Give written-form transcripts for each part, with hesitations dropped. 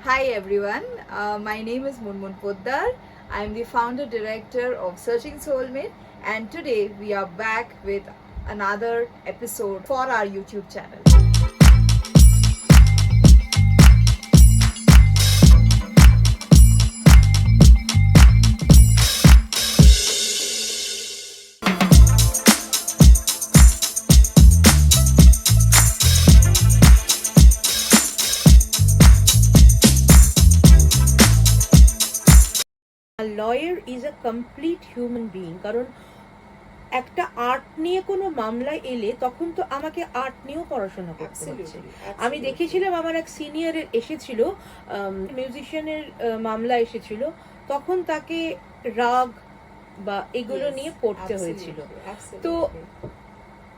Hi everyone, my name is Munmun Poddar. I am the founder director of Searching Soulmate, and today we are back with another episode for our YouTube channel. Lawyer is a complete human being. কারণ একটা art নিয়ে কোনো মামলায় এলে তখন তো আমাকে art নিয়েও পড়াশোনা করতে হচ্ছে। আমি দেখেছিলাম আমার এক সিনিয়রের এসেছিল, মিউজিশিয়ানের মামলা এসেছিল, তখন তাকে রাগ বা এগুলো নিয়ে পড়তে হয়েছিল। তো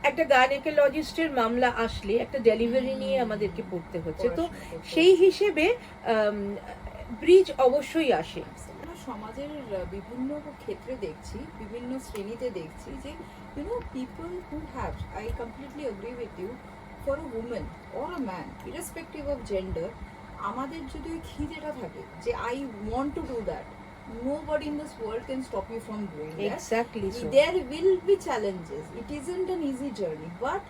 একটা গাইনেকোলজিস্টের মামলা আসলে একটা ডেলিভারি নিয়ে আমাদেরকে পড়তে হচ্ছে। তো সেই হিসেবে ব্রিজ অবশ্যই আসে। সমাজের বিভিন্ন ক্ষেত্রে দেখছি, বিভিন্ন শ্রেণীতে দেখছি যে people who have, I completely agree with you, for a women or a man irrespective of gender, আমাদের যদি ওই খিদেটা থাকে যে I want to do that, nobody in this world can stop you from doing that. Exactly so. There will be challenges. It isn't an easy journey, but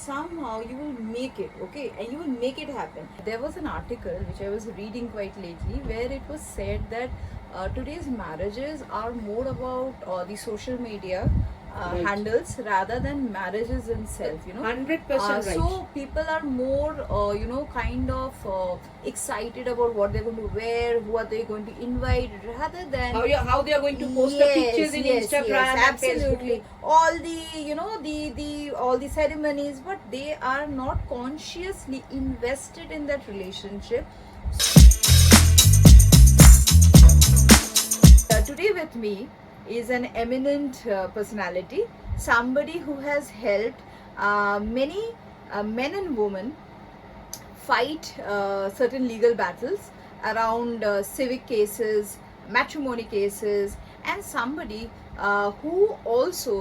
somehow you will make it, okay, and you will make it happen. There was an article which I was reading quite lately where it was said that today's marriages are more about the social media Right. handles rather than marriages itself, 100% right. So people are more kind of excited about what they're going to wear, who are they going to invite, rather than how they are going to post the pictures in Instagram and absolutely Facebook. all the the all the ceremonies, but they are not consciously invested in that relationship. Today with me is an eminent personality, somebody who has helped many men and women fight certain legal battles around civic cases, matrimony cases, and somebody who also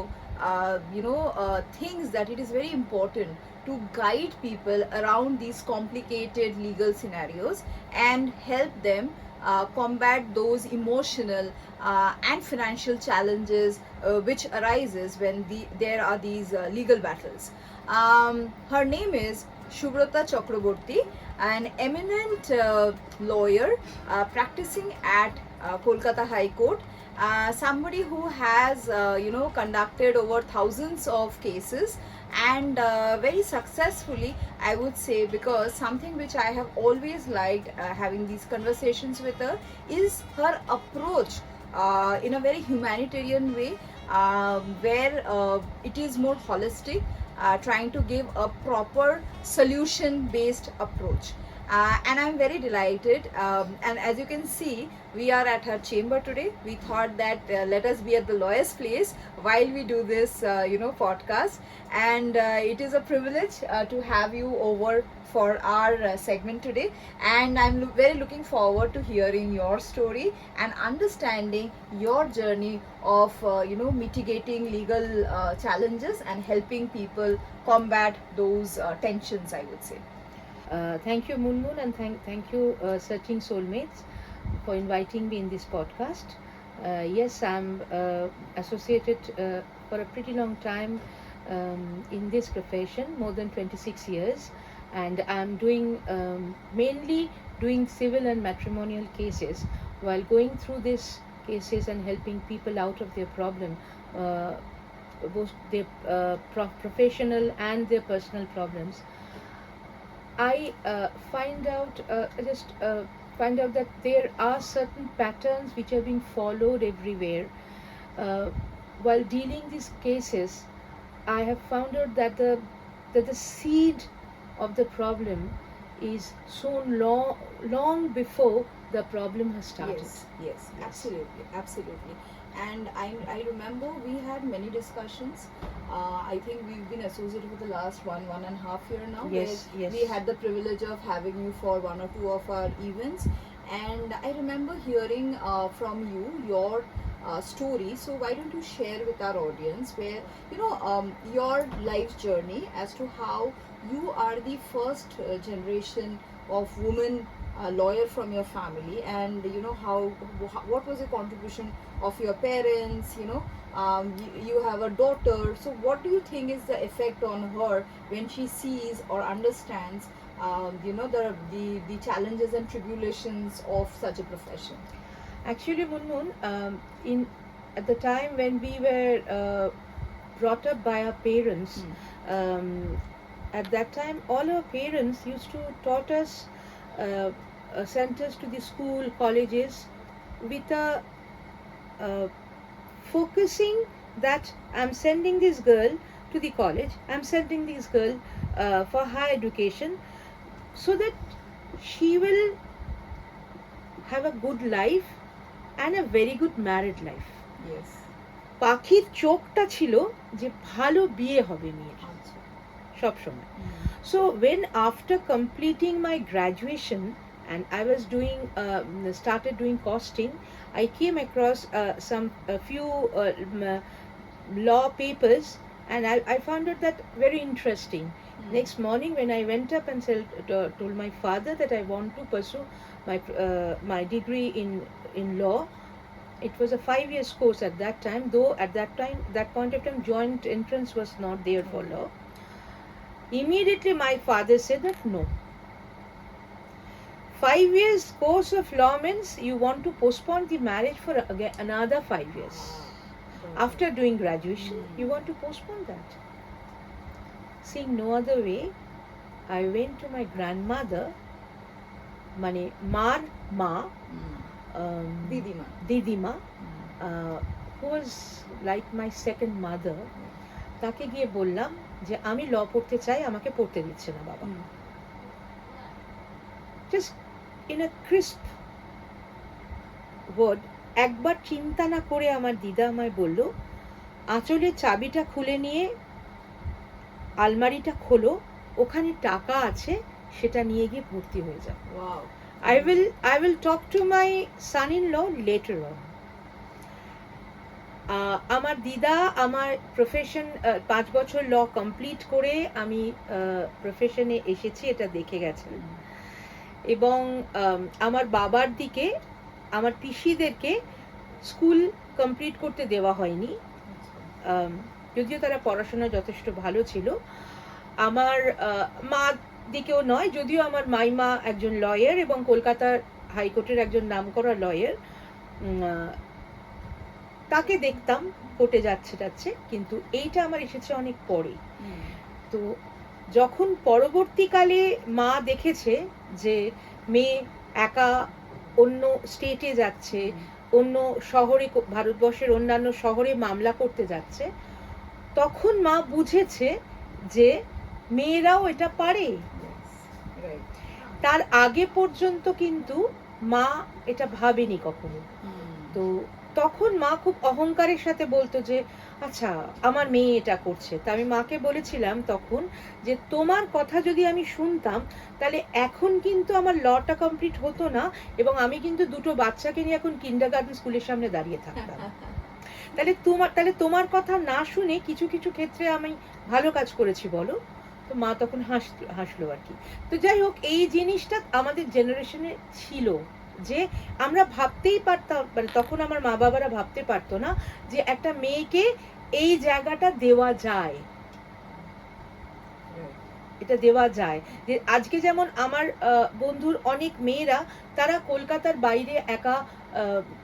thinks that it is very important to guide people around these complicated legal scenarios and help them combat those emotional and financial challenges which arises when there are these legal battles. Her name is Shubrata Chakraborty, an eminent lawyer practicing at Kolkata High Court. Somebody who has conducted over thousands of cases, and very successfully, I would say, because something which I have always liked having these conversations with her is her approach in a very humanitarian way, where it is more holistic, trying to give a proper solution based approach. And I'm very delighted. And as you can see, we are at her chamber today. We thought that let us be at the lawyer's place while we do this, podcast. And it is a privilege to have you over for our segment today. And I'm very looking forward to hearing your story and understanding your journey of, mitigating legal challenges and helping people combat those tensions, I would say. Thank you, Munmun, and thank you, Searching Soulmates, for inviting me in this podcast. Yes, I'm associated for a pretty long time in this profession, more than 26 years, and I'm doing mainly doing civil and matrimonial cases. While going through these cases and helping people out of their problem, both their professional and their personal problems, I find out that there are certain patterns which are being followed everywhere. Uh, while dealing these cases, I have found out that the seed of the problem is sown long before the problem has started. Yes, absolutely. And I remember we had many discussions. I think we've been associated for the last one and a half year now. Yes, where yes. We had the privilege of having you for one or two of our events, and I remember hearing from you your story. So why don't you share with our audience where your life journey as to how you are the first generation of women lawyer from your family, and you know what was the contribution of your parents, you know, you have a daughter, so what do you think is the effect on her when she sees or understands you know the challenges and tribulations of such a profession? Actually, Munmun, in at the time when we were brought up by our parents, at that time all our parents used to taught us, sent us to the school, colleges with a focusing that I'm sending this girl to the college, I'm sending this girl for higher education, so that she will have a good life and a very good married life. Yes. পাখির চোখটা ছিল যে ভালো বিয়ে হবে মেয়ের আচ্ছা। সব সময়। So when after completing my graduation and I was doing started doing costing, I came across a few law papers, and I found it that very interesting. Next morning when I went up and told my father that I want to pursue my degree in law. It was a 5 years course at that time, though at that point of time joint entrance was not there for law. Immediately my father said that no, 5 years course of law means you want to postpone the marriage for again another 5 years. After doing graduation, you want to postpone that. Seeing no other way, I went to my grandmother, mane mar ma, Didima, who was like my second mother. তাকে গিয়ে বললাম যে আমি ল পড়তে চাই, আমাকে পড়তে দিচ্ছে না বাবা। Just in a crisp word, একবার চিন্তা না করে আমার দিদা আমায় বলল, আঁচলের চাবিটা খুলে নিয়ে আলমারিটা খোলো, ওখানে টাকা আছে, সেটা নিয়ে গিয়ে ভর্তি হয়ে যাও। Wow. I will talk to my son-in-law later on. আমার দিদা আমার প্রফেশন 5 বছর ল কমপ্লিট করে আমি প্রফেশনে এসেছি, এটা দেখে গেছেন। এবং আমার বাবার দিকে আমার পিসিদেরকে স্কুল কমপ্লিট করতে দেওয়া হয়নি, যদিও তারা পড়াশোনা যথেষ্ট ভালো ছিল। আমার মা দিকেও নয়, যদিও আমার মাইমা একজন লয়ার এবং কলকাতার হাইকোর্টের একজন নামকরা লয়ার, তাকে দেখতাম কোর্টে যাচ্ছে, কিন্তু এইটা আমার এসেছে অনেক পরে। তো যখন পরবর্তীকালে মা দেখেছে যে মেয়ে একা অন্য স্টেটে যাচ্ছে, অন্য শহরে, ভারতবর্ষের অন্যান্য শহরে মামলা করতে যাচ্ছে, তখন মা বুঝেছে যে মেয়েরাও এটা পারে। তার আগে পর্যন্ত কিন্তু মা এটা ভাবেনি কখনো। তো তখন মা খুব অহংকারের সাথে বলতো যে আচ্ছা আমার মেয়ে এটা করছে। তা আমি মাকে বলেছিলাম তখন যে তোমার কথা যদি আমি শুনতাম তাহলে এখন কিন্তু আমার লটা কমপ্লিট হতো না, এবং আমি কিন্তু দুটো বাচ্চাকে নিয়ে এখন কিন্ডারগার্টেন স্কুলের সামনে দাঁড়িয়ে থাকতাম। তাহলে তোমার কথা না শুনে কিছু কিছু ক্ষেত্রে আমি ভালো কাজ করেছি বলো। তো মা তখন হাসলো আর কি। তো যাই হোক, এই জিনিসটা আমাদের জেনারেশনে ছিল যে আমরা ভাবতেই পারতাম, মানে তখন আমার মা বাবারা ভাবতে পারতো না যে একটা মেয়েকে এই জায়গাটা দেওয়া যায়, এটা দেওয়া যায়। যে আজকে যেমন আমার বন্ধুর অনেক মেয়েরা তারা কলকাতার বাইরে একা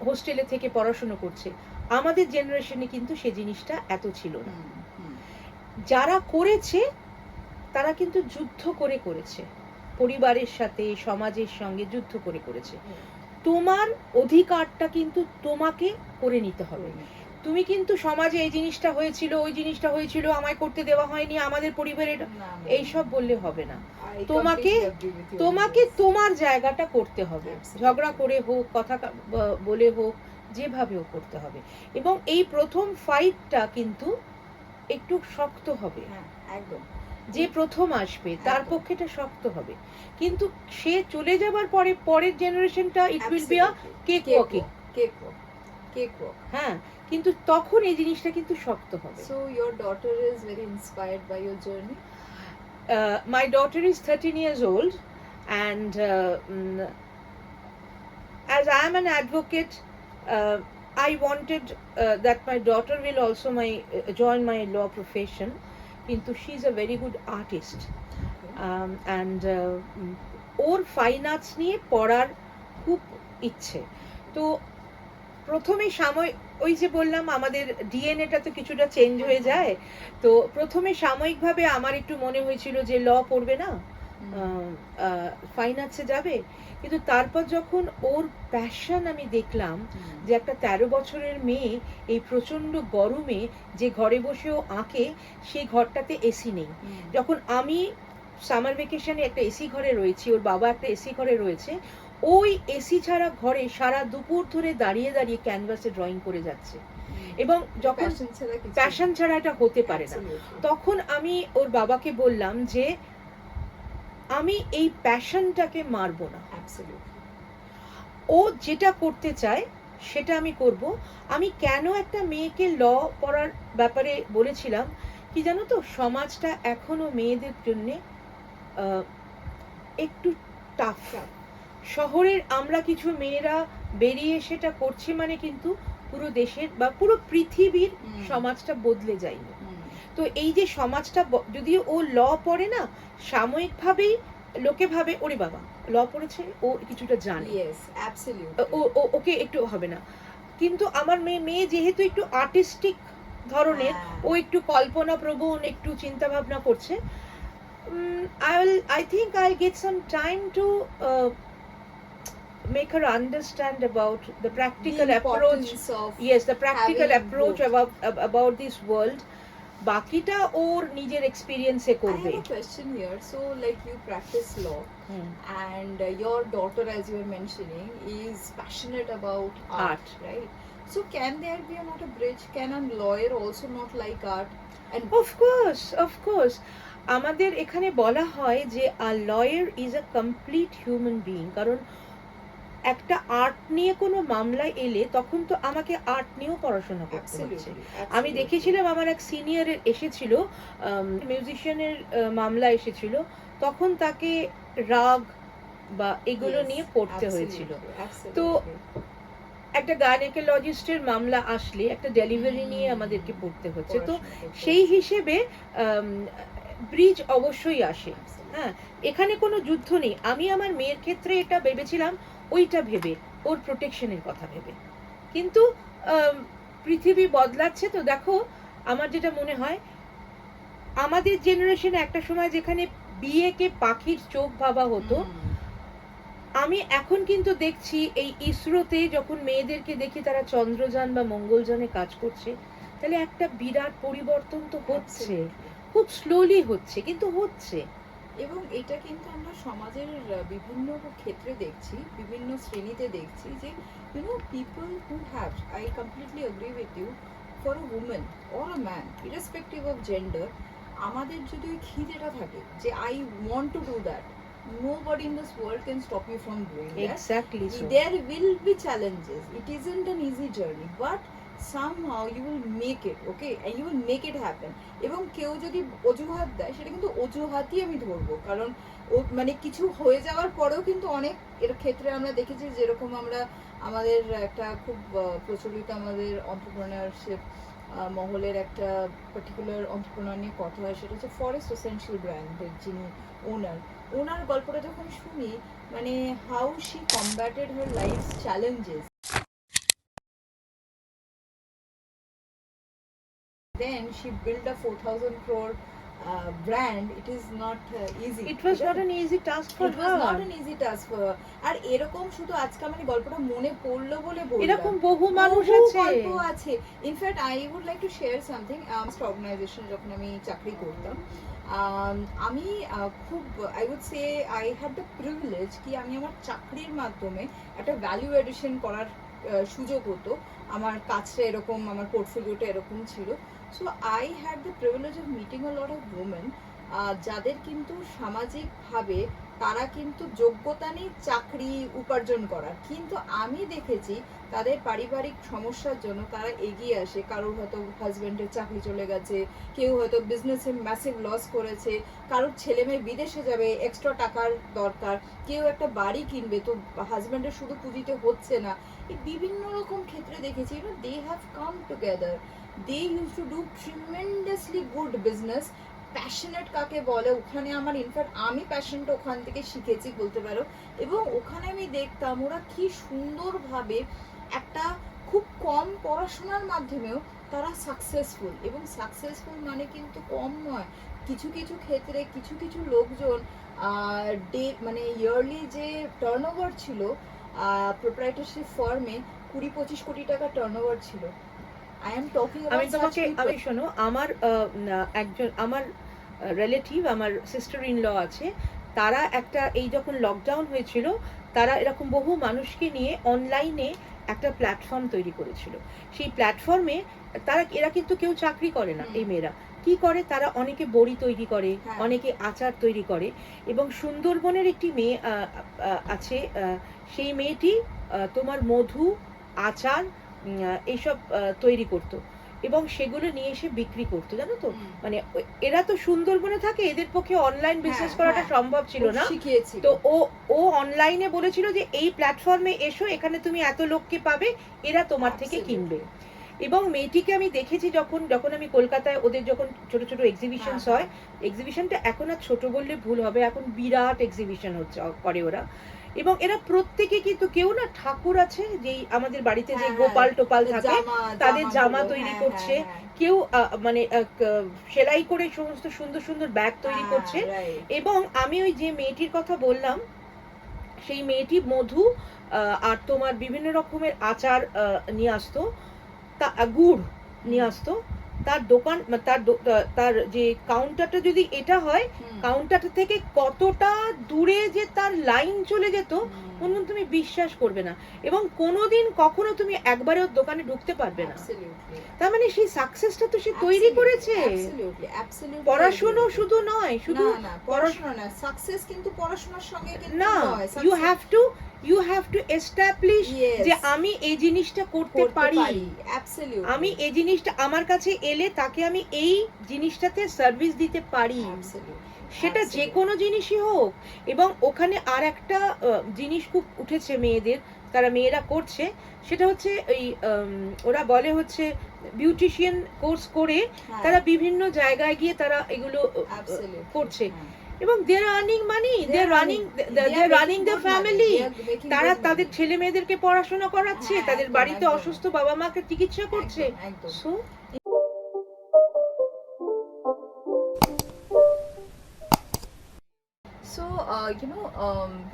হোস্টেলে থেকে পড়াশোনা করছে, আমাদের জেনারেশনে কিন্তু সে জিনিসটা এত ছিল না। যারা করেছে তারা কিন্তু যুদ্ধ করে করেছে, পরিবারের সাথে সমাজের সঙ্গে যুদ্ধ করে করেছে। তোমার অধিকারটা কিন্তু তোমাকে করে নিতে হবে। তুমি কিন্তু সমাজে এই জিনিসটা হয়েছিল, ওই জিনিসটা হয়েছিল, আমায় করতে দেওয়া হয়নি, আমাদের পরিবারের, এইসব বললে হবে না। তোমাকে তোমার জায়গাটা করতে হবে, ঝগড়া করে হোক, কথা বলে হোক, যেভাবেও করতে হবে। এবং এই প্রথম ফাইটটা কিন্তু একটু শক্ত হবে, একদম। যে প্রথম আসবে তার পক্ষে এটা শক্ত হবে, কিন্তু সে চলে যাবার পরে পরের জেনারেশনটা it will be a cake walking. হ্যাঁ, কিন্তু তখন এই জিনিসটা কিন্তু শক্ত হবে। So your daughter is very inspired by your journey? My daughter is 13 years old and as I am an advocate, I wanted that my daughter will also join my law profession. Kintu she is a very good artist, and or fine arts নিয়ে পড়ার খুব ইচ্ছে। তো প্রথমে ওই যে বললাম আমাদের ডিএনএটা তো কিছুটা চেঞ্জ হয়ে যায়, তো প্রথমে সাময়িকভাবে আমার একটু মনে হয়েছিল যে ল পড়বে না, ফাইন আর্টসে যাবে। কিন্তু তারপর যখন ওর প্যাশন আমি দেখলাম, যে একটা 13 বছরের মেয়ে এই প্রচন্ড গরমে যে ঘরে বসেও আঁকে, সেই ঘরটাতে এসি নেই। যখন আমি সামার ভেকেশনে একটা এসি ঘরে রয়েছি, ওর বাবা একটা এসি ঘরে রয়েছে, ওই এসি ছাড়া ঘরে সারা দুপুর ধরে দাঁড়িয়ে দাঁড়িয়ে ক্যানভাসে ড্রয়িং করে যাচ্ছে। এবং যখন প্যাশন ছাড়া এটা হতে পারে না, তখন আমি ওর বাবাকে বললাম যে আমি এই প্যাশনটাকে মারবো না, ও যেটা করতে চায় সেটা আমি করব। আমি কেন একটা মেয়েকে ল পড়ার ব্যাপারে বলেছিলাম কি জানো তো, সমাজটা এখনো মেয়েদের জন্যে একটু টাফ। শহরের আমরা কিছু মেয়েরা বেরিয়ে সেটা করছি মানে কিন্তু পুরো দেশের বা পুরো পৃথিবীর সমাজটা বদলে যায়নি। তো এই যে সমাজটা, যদিও ও ল পড়ে না, সাময়িকভাবেই লোকে ভাবে ওরে বাবা ল পড়েছে, ও কিছুটা জানে, ওকে একটু হবে না। কিন্তু আমার মেয়ে যেহেতু একটু আর্টিস্টিক ধরনের, ও একটু কল্পনা প্রবণ, একটু চিন্তা ভাবনা করছে, I think I'll get some time to make her understand about the practical approach. Yes, the practical approach about this world. বাকিটা ওর নিজের এক্সপেরিয়েন্সে করবে। I have a question here. So like you practice law, and your daughter, as you were mentioning, is passionate about art, right? So can there be not a bridge? Can a lawyer also not like art? And of course আমাদের এখানে বলা হয় যে a lawyer is a complete human being, কারণ একটা art নিয়ে কোনো মামলা এলে তখন তো আমাকে আর্ট নিয়েও পড়াশোনা করতে হচ্ছে। আমি দেখেছিলাম আমার এক সিনিয়রের এসেছিল, মিউজিশিয়ানের মামলা এসেছিল, তখন তাকে রাগ বা এগুলো নিয়ে পড়তে হয়েছিল। তো একটা গাইনেকোলজিস্টের মামলা আসলে একটা ডেলিভারি নিয়ে আমাদেরকে পড়তে হচ্ছে। তো সেই হিসেবে ব্রিজ অবশ্যই আসে। হ্যাঁ, এখানে কোনো যুদ্ধ নেই। আমি আমার মেয়ের ক্ষেত্রে এটা ভেবেছিলাম, ওইটা ভেবে, ওর প্রোটেকশনের কথা ভেবে। কিন্তু পৃথিবী বদলাচ্ছে, তো দেখো আমার যেটা মনে হয়, আমাদের জেনারেশনে একটা সময় যেখানে বিয়েকে পাখির চোখ ভাবা হতো, আমি এখন কিন্তু দেখছি এই ইসরোতে যখন মেয়েদেরকে দেখি তারা চন্দ্রযান বা মঙ্গলযানে কাজ করছে, তাহলে একটা বিরাট পরিবর্তন তো হচ্ছে, খুব স্লোলি হচ্ছে, কিন্তু হচ্ছে। এবং এটা কিন্তু আমরা সমাজের বিভিন্ন ক্ষেত্রে দেখছি, বিভিন্ন শ্রেণীতে দেখছি যে you know people who have, I completely agree with you, for a woman or a man irrespective of gender, আমাদের যদি ওই খিদেটা থাকে যে I want to do that, nobody in this world can stop you from doing that. Exactly so. There will be challenges, it isn't an easy journey, but somehow you will make it, okay, and you will make it happen. এবং কেউ যদি অজুহাত দেয়, সেটা কিন্তু অজুহাতই আমি ধরবো, কারণ ও মানে কিছু হয়ে যাওয়ার পরেও কিন্তু অনেক এর ক্ষেত্রে আমরা দেখেছি, যেরকম আমরা আমাদের একটা খুব প্রচলিত আমাদের এন্টারপ্রেনারশিপ মহলের একটা পার্টিকুলার এন্টারপ্রেনার নিয়ে কথা হয়, সেটা হচ্ছে ফরেস্ট এসেনশিয়াল ব্র্যান্ডের যিনি ওনার গল্পটা যখন শুনি, মানে how she কম্ব্যাটেড her life challenges, then she built a 4,000 crore brand. It is not easy. It was not an easy task for her. It was not an easy task for her. আর এরকম শুধু আজকে আমার গল্পটা মনে পড়লো বলে বললাম, এরকম বহু মানুষ আছে। In fact I would like to share something. আমার অর্গানাইজেশন যখন আমি চাকরি করতাম, আমি খুব I would say I had the privilege কি আমি আমার চাকরির মাধ্যমে একটা ভ্যালু এডিশন করার সুযোগ হতো। আমার কাজটা এরকম, আমার পোর্টফোলিওটা এরকম ছিল। So I had the privilege of meeting a lot of women যাদের কিন্তু সামাজিকভাবে তারা কিন্তু যোগ্যতা নেই চাকরি উপার্জন করার, কিন্তু আমি দেখেছি তাদের পারিবারিক সমস্যার জন্য তারা এগিয়ে আসে। কারোর হয়তো হাজব্যান্ডের চাকরি চলে গেছে, কেউ হয়তো বিজনেসে ম্যাসিভ লস করেছে, কারোর ছেলে মেয়ে বিদেশে যাবে, এক্সট্রা টাকার দরকার, কেউ একটা বাড়ি কিনবে, তো হাজব্যান্ডের শুধু পুঁজিতে হচ্ছে না। এই বিভিন্ন রকম ক্ষেত্রে দেখেছি, they have come together, they use to do tremendously good business. Passionate কাকে বলে, ওখানে আমার ইনফ্যাক্ট আমি প্যাশনটা ওখান থেকে শিখেছি বলতে পারো। এবং ওখানে আমি দেখতাম ওরা কি সুন্দরভাবে একটা খুব কম পড়াশোনার মাধ্যমেও তারা সাকসেসফুল, এবং সাকসেসফুল মানে কিন্তু কম নয়। কিছু কিছু ক্ষেত্রে কিছু কিছু লোকজন ডে মানে ইয়ারলি যে টার্নওভার ছিল প্রোপ্রাইটারশিপ ফার্মে 20-25 কোটি টাকা টার্নওভার ছিল। আই এম টকিং আমি অ্যাবাউট তোমাকে আমি শোনো, আমার একজন আমার রিলেটিভ, আমার সিস্টার ইন ল আছে, তারা একটা এই যখন লকডাউন হয়েছিল, তারা এরকম বহু মানুষকে নিয়ে অনলাইনে একটা প্ল্যাটফর্ম তৈরি করেছিল। সেই প্ল্যাটফর্মে এরা কিন্তু কেউ চাকরি করে না, এই মেয়েরা কি করে, তারা অনেকে বড়ি তৈরি করে, অনেকে আচার তৈরি করে। এবং সুন্দরবনের একটি মেয়ে আছে, সেই মেয়েটি তোমার মধু, আচার এইসব তৈরি করতো এবং সেগুলো নিয়ে এসে বিক্রি করতো, জানো তো। মানে এরা তো সুন্দরবনে থাকে, এদের পক্ষে অনলাইন বিজনেস করাটা সম্ভব ছিল না। তো ও অনলাইনে বলেছিল যে এই প্ল্যাটফর্মে এসো, এখানে তুমি এত লোককে পাবে, এরা তোমার থেকে কিনবে। এবং মেয়েটিকে আমি দেখেছি যখন আমি কলকাতায়, ওদের যখন ছোট ছোট এক্সিবিশনস হয়, এক্সিবিশনটা এখন আর ছোট বললে ভুল হবে, এখন বিরাট এক্সিবিশন হচ্ছে করে ওরা। এবং এরা প্রত্যেকে কিন্তু, কেউ না ঠাকুর আছে যেই আমাদের বাড়িতে যে গোপাল টোপাল থাকে, তাদের জামা তৈরি করছে, কেউ মানে সেলাই করে সমস্ত সুন্দর সুন্দর ব্যাগ তৈরি করছে। এবং আমি ওই যে মেয়েটির কথা বললাম, সেই মেয়েটি মধু আর তোমার বিভিন্ন রকমের আচার নিয়ে আসতো, গুড় নিয়ে আসতো। তার দোকান, তার যে কাউন্টারটা যদি এটা হয়, কাউন্টারটা থেকে কতটা দূরে যে তার লাইন চলে যেত, তুমি বিশ্বাস করবে না। এবং কোনোদিন কখনো তুমি একবারে ওর দোকানে ঢুকতে পারবে না। তার মানে সেই সাকসেসটা তো সে তৈরি করেছে। পড়াশোনা শুধু নয়, শুধু পড়াশোনা না, সাকসেস কিন্তু পড়াশোনার সঙ্গে না, ইউ হ্যাভ টু এস্টাবলিশ যে আমি এই জিনিসটা করতে পারি, আমি এই জিনিসটা, আমার কাছে এলে তাকে আমি এই জিনিসটাতে সার্ভিস দিতে পারি, সেটা যে কোনো জিনিসই হোক। এবং ওখানে আর একটা জিনিস খুব উঠেছে মেয়েদের, মেয়েরা করছে, সেটা হচ্ছে ওই ওরা বলে হচ্ছে বিউটিশিয়ান কোর্স করে তারা বিভিন্ন জায়গায় গিয়ে তারা এগুলো করছে। এবং they are earning money, they are running the family. তারা তাদের ছেলে মেয়েদেরকে পড়াশোনা করাচ্ছে, তাদের বাড়িতে অসুস্থ বাবা মাকে চিকিৎসা করছে। So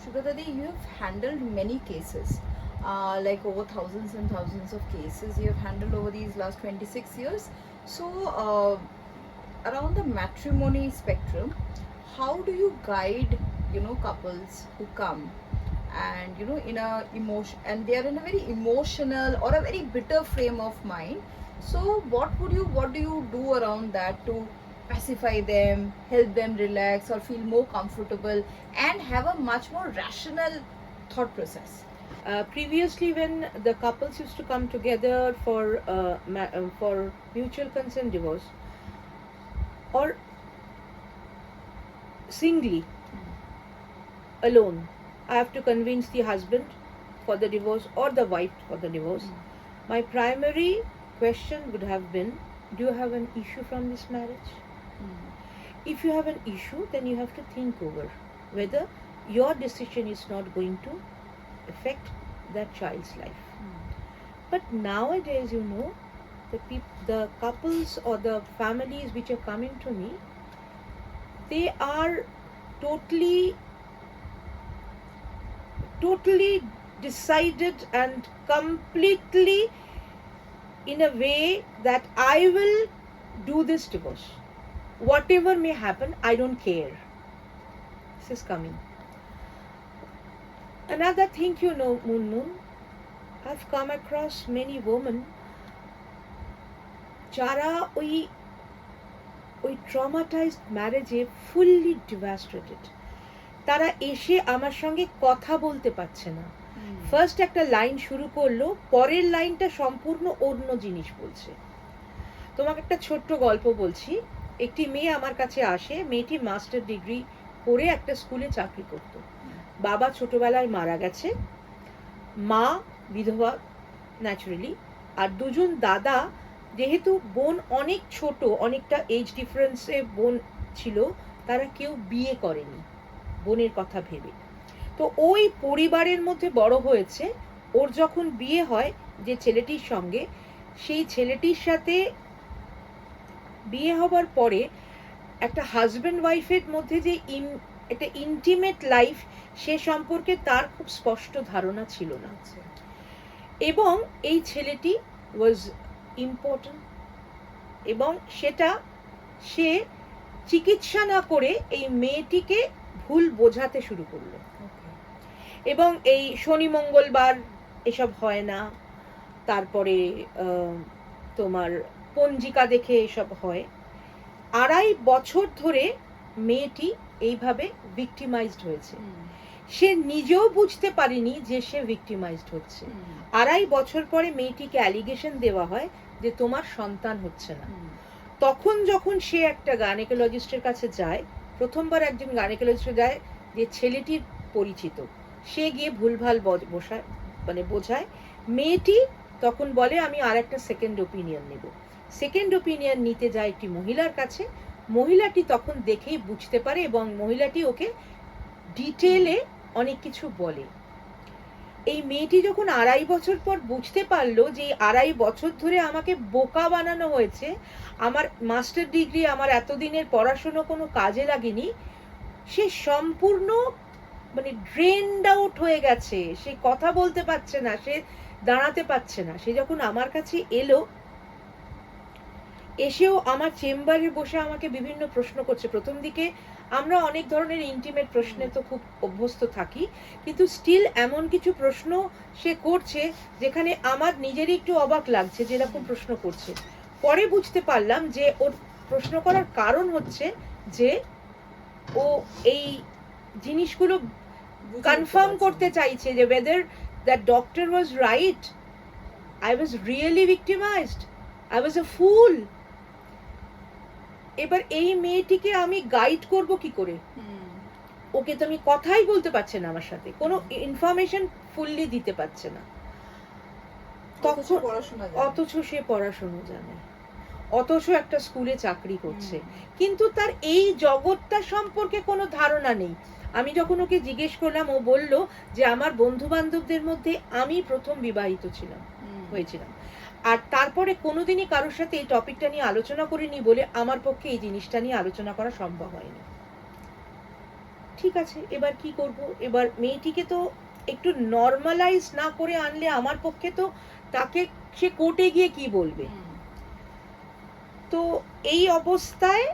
Subrata, you have handled many cases, like over thousands and thousands of cases you have handled over these last 26 years. So, around the matrimony spectrum, how do you guide, couples who come and, in a emotion, and they are in a very emotional or a very bitter frame of mind. So, what do you do around that to pacify them, help them relax or feel more comfortable and have a much more rational thought process? Previously, when the couples used to come together for mutual consent divorce or singly, alone, I have to convince the husband for the divorce or the wife for the divorce. My primary question would have been, do you have an issue from this marriage? If you have an issue, then you have to think over whether your decision is not going to affect that child's life. But nowadays, the couples or the families which are coming to me, they are totally decided and completely in a way that I will do this divorce. Whatever may happen, I don't care. This is coming. Another thing, Moon, I've come across many women যারা ওই traumatized marriage fully devastated. তারা এসে আমার সঙ্গে কথা বলতে পারছে না। ফার্স্ট একটা লাইন শুরু করলো, পরের লাইনটা সম্পূর্ণ অন্য জিনিস বলছে। তোমাকে একটা ছোট্ট গল্প বলছি। একটি মেয়ে আমার কাছে আসে, মেয়েটি মাস্টার ডিগ্রি করে একটা স্কুলে চাকরি করত। বাবা ছোটবেলায় মারা গেছে, মা বিধবা ন্যাচারালি, আর দুজন দাদা, যেহেতু বোন অনেক ছোট, অনেকটা এজ ডিফারেন্সে বোন ছিল, তারা কেউ বিয়ে করেনি বোনের কথা ভেবে। তো ওই পরিবারের মধ্যে বড় হয়েছে। ওর যখন বিয়ে হয় যে ছেলেটির সঙ্গে, সেই ছেলেটির সাথে বিয়ে হবার পরে একটা হাজব্যান্ড ওয়াইফের মধ্যে যে একটা ইন্টিমেট লাইফ, সে সম্পর্কে তার খুব স্পষ্ট ধারণা ছিল না। এবং এই ছেলেটি ওয়াজ ইম্পর্টেন্ট, এবং সেটা সে চিকিৎসা না করে এই মেয়েটিকে ভুল বোঝাতে শুরু করলো। এবং এই শনি মঙ্গলবার এসব হয় না, তারপরে তোমার পঞ্জিকা দেখে এসব হয়। 2.5 বছর ধরে মেয়েটি এইভাবে ভিক্টিমাইজড হয়েছে। সে নিজেও বুঝতে পারেনি যে সে ভিক্টিমাইজড হচ্ছে। 2.5 বছর পরে মেয়েটিকে অ্যালিগেশন দেওয়া হয় যে তোমার সন্তান হচ্ছে না। তখন যখন সে একটা গাইনোকোলজিস্টের কাছে যায়, প্রথমবার একজন গাইনোকোলজিস্ট যায় যে ছেলেটির পরিচিত, সে গিয়ে ভুলভাল বোঝায়। মেয়েটি তখন বলে আমি আর একটা সেকেন্ড ওপিনিয়ন নেব। সেকেন্ড ওপিনিয়ন নিতে যায় একটি মহিলার কাছে। মহিলাটি তখন দেখেই বুঝতে পারে এবং মহিলাটি ওকে ডিটেলে অনেক কিছু বলে। এই মেয়েটি যখন 2.5 বছর পর বুঝতে পারলো যে 2.5 বছর ধরে আমাকে বোকা বানানো হয়েছে, আমার মাস্টার ডিগ্রি, আমার এতদিনের পড়াশোনা কোনো কাজে লাগেনি, সে সম্পূর্ণ ড্রেনড আউট হয়ে গেছে। সে কথা বলতে পারছে না, সে দাঁড়াতে পারছে না। সে যখন আমার কাছে এসেও আমার চেম্বারে বসে আমাকে বিভিন্ন প্রশ্ন করছে। প্রথম দিকে আমরা অনেক ধরনের ইন্টিমেট প্রশ্নে তো খুব অভ্যস্ত থাকি, কিন্তু স্টিল এমন কিছু প্রশ্ন সে করছে যেখানে আমার নিজেরই একটু অবাক লাগছে যে এরকম প্রশ্ন করছে। পরে বুঝতে পারলাম যে ওর প্রশ্ন করার কারণ হচ্ছে যে ও এই জিনিসগুলো কনফার্ম করতে চাইছে যে whether that doctor was right, I was really victimized, I was a fool. এবার এই মেয়েটিকে আমি গাইড করব কি করে? ওকে তো আমি কথাই বলতে পারছে না, আমার সাথে কোনো ইনফরমেশন ফুললি দিতে পারছে না। অথচ সে পড়াশোনা জানে, অথচ একটা স্কুলে চাকরি করছে, কিন্তু তার এই জগৎটা সম্পর্কে কোনো ধারণা নেই। আমি যখন ওকে জিজ্ঞেস করলাম, ও বলল যে আমার বন্ধু বান্ধবদের মধ্যে আমি প্রথম বিবাহিত হয়েছিলাম, আর তারপরে কোনোদিনই কারোর সাথে এই টপিকটা নিয়ে আলোচনা করিনি বলে আমার পক্ষে এই জিনিসটা নিয়ে আলোচনা করা সম্ভব হয়নি। ঠিক আছে, এবার কি করব? এবার মেয়েটিকে তো একটু নর্মালাইজ না করে আনলে আমার পক্ষে তো, তাকে সে কোর্টে গিয়ে কি বলবে? তো এই অবস্থায়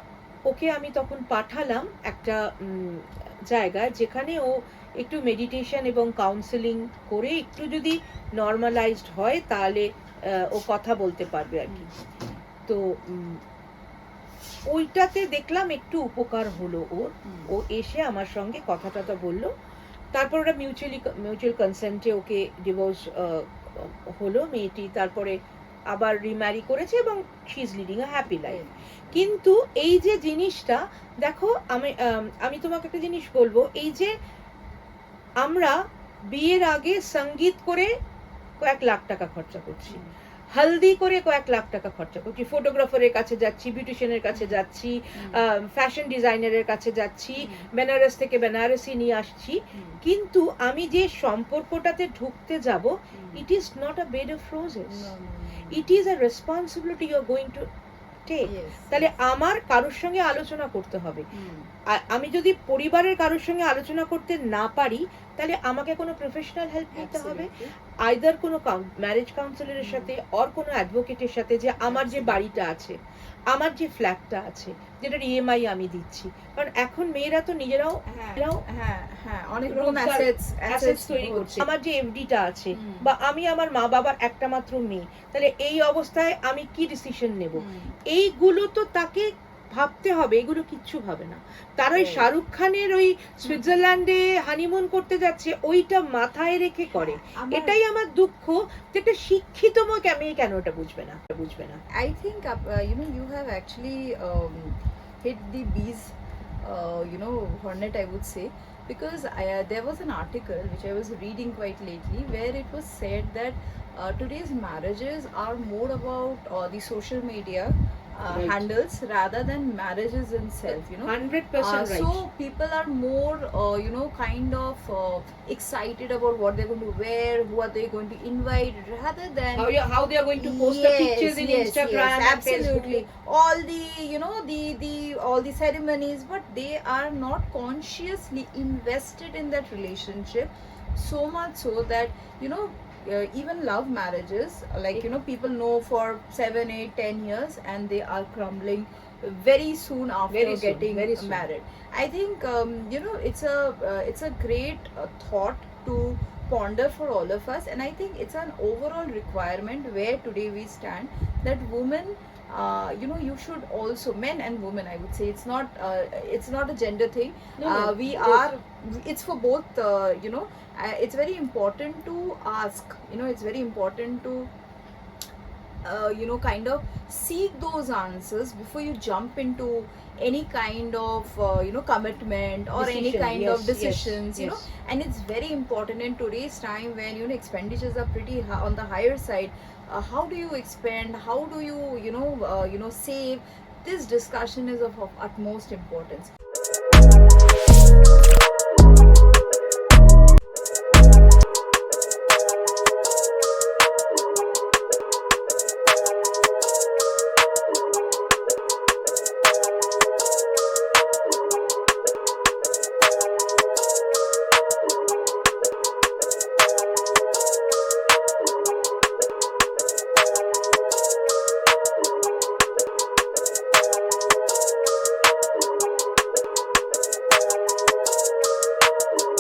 ওকে আমি তখন পাঠালাম একটা জায়গায় যেখানে ও একটু মেডিটেশন এবং কাউন্সেলিং করে একটু যদি নর্মালাইজড হয় তাহলে ও কথা বলতে পারবে আর কি। তো ওইটাতে দেখলাম একটু উপকার হলো ওর। ও এসে আমার সঙ্গে কথা টথা বললো। তারপর ওরা মিউচুয়াল কনসেন্টে ওকে ডিভোর্স হলো মেয়েটি। তারপরে আবার রিম্যারি করেছে এবং she is leading a happy life. কিন্তু এই যে জিনিসটা দেখো, আমি তোমাকে একটা জিনিস বলবো, এই যে আমরা বিয়ের আগে সঙ্গীত করে কয়েক লাখ টাকা খরচা করছি, হলদি করে কয়েক লাখ টাকা খরচা করছি, ফটোগ্রাফারের কাছে যাচ্ছি, বিউটিশিয়ানের কাছে যাচ্ছি, ফ্যাশন ডিজাইনারের কাছে যাচ্ছি, বেনারস থেকে বেনারসি নিয়ে আসছি, কিন্তু আমি যে সম্পর্কটাতে ঢুকতে যাব, it is not a bed of roses, it is a responsibility you are going to take. তাহলে আমার কারোর সঙ্গে আলোচনা করতে হবে। আমি যদি পরিবারের কারোর সঙ্গে আলোচনা করতে না পারি, তাহলে আমাকে কোনো প্রফেশনাল হেল্প নিতে হবে, আইদার কোনো ম্যারেজ কাউন্সিলরের সাথে অর কোনো অ্যাডভোকেটের সাথে, যে আমার যে বাড়িটা আছে, আমার যে ফ্ল্যাটটা আছে, যেটার ইএমআই আমি দিচ্ছি, কারণ এখন মেয়েরা তো নিজেরাও অনেক রকম অ্যাসেটস তৈরি করছে, আমার যে এফডিটা আছে, বা আমি আমার মা বাবার একটা মাত্র মেয়ে, তাহলে এই অবস্থায় আমি কি ডিসিশন নেব? এইগুলো তো তাকে ভাবতে হবে, এগুলো কিচ্ছু ভাবে না। তার ওই Right. শাহরুখ খানের ওই সুইজারল্যান্ডে হানিমুন করতে যাচ্ছে ওইটা মাথায় রেখে করে। আমার- এটাই আমার দুঃখ যে একটা শিক্ষিত মেয়ে কেন এটা বুঝবে না। I think you have actually hit the bees hornet, I would say, because there was an article which I was reading quite lately where it was said that today's marriages are more about the social media Right. handles rather than marriages itself, 100% right. So people are more kind of excited about what they're going to wear, who are they going to invite, rather than How they are going to post the pictures in Instagram and absolutely. Facebook. All the all the ceremonies, but they are not consciously invested in that relationship, so much so that even love marriages, like people know for 7, 8, 10 years and they are crumbling very soon after Very soon, getting very soon. married. I think it's a great thought to ponder for all of us, and I think it's an overall requirement where today we stand, that women, you should also, men and women, I would say, it's not a gender thing. No, no, We both. are, it's for both. It's very important to ask, it's very important to kind of seek those answers before you jump into any kind of commitment or any Decision, kind yes, of decisions, yes. and it's very important in today's time when expenditures are pretty on the higher side. How do you expend, how do you save? This discussion is of utmost importance.